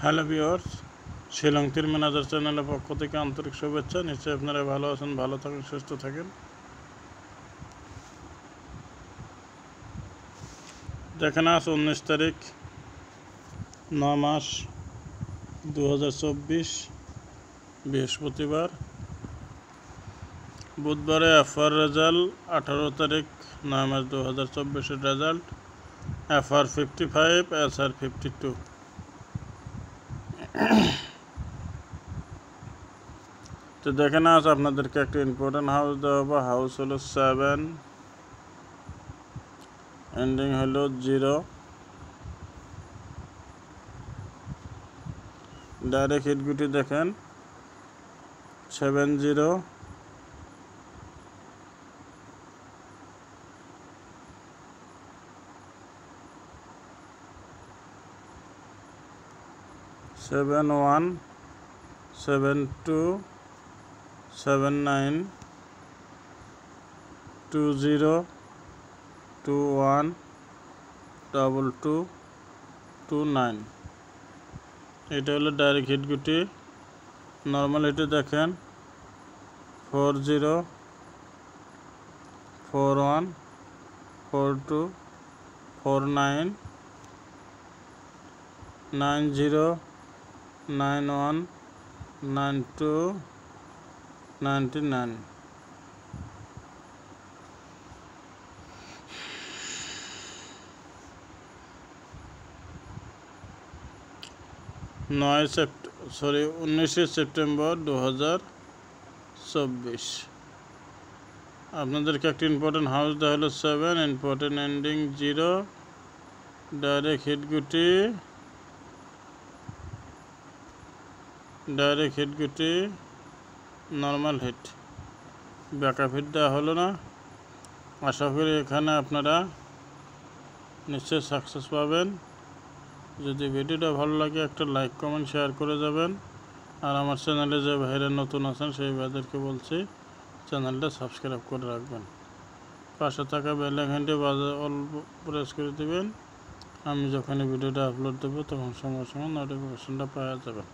Hello viewers, Shillong তীর manager চ্যানেলের পক্ষ থেকে আন্তরিক শুভেচ্ছা। নিশ্চয়ই আপনারা ভালো আছেন, ভালো থাকেন, সুস্থ থাকেন। দেখেন আজ 19 তারিখ 9 মাস 2024 বৃহস্পতিবার। বুধবারে এফআর রেজাল্ট 18 তারিখ 9 মাস 2024 রেজাল্ট এফআর 55 এসআর 52। তো দেখেন আজ আপনাদেরকে একটা ইম্পর্টেন্ট হাউস দেওয়া হবে। হাউস হলো 7, এন্ডিং হলো 0। ডাইরেক্ট হিটগুটি দেখেন 70, 71, 72, 79, 20, 21, 22, 29। এটা হলো ডাইরেক্ট হিটগুটি। নর্মাল হিটে দেখেন 40, 41, 42, 49, 90, 91, 92, 99। 19 সেপ্টেম্বর 2024। আপনাদেরকে একটা ইম্পর্টেন্ট হাউস দেওয়া হলো 7, ইম্পর্টেন্ট এন্ডিং 0, ডাইরেক্ট হিটগুটি, নর্মাল হিট, ব্যাকআপ হিট দেওয়া হলো না। আশা করি এখানে আপনারা নিশ্চয়ই সাকসেস পাবেন। যদি ভিডিওটা ভালো লাগে একটা লাইক কমেন্ট শেয়ার করে যাবেন। আর আমার চ্যানেলে যে ভাইরা নতুন আছেন সেই ভাইদেরকে বলছি চ্যানেলটা সাবস্ক্রাইব করে রাখবেন। পাশে থাকা বেল আইকনটি অল প্রেস করে দেবেন। আমি যখনই ভিডিওটা আপলোড দেবো তখন সঙ্গে সঙ্গে নোটিফিকেশনটা পাওয়া যাবে।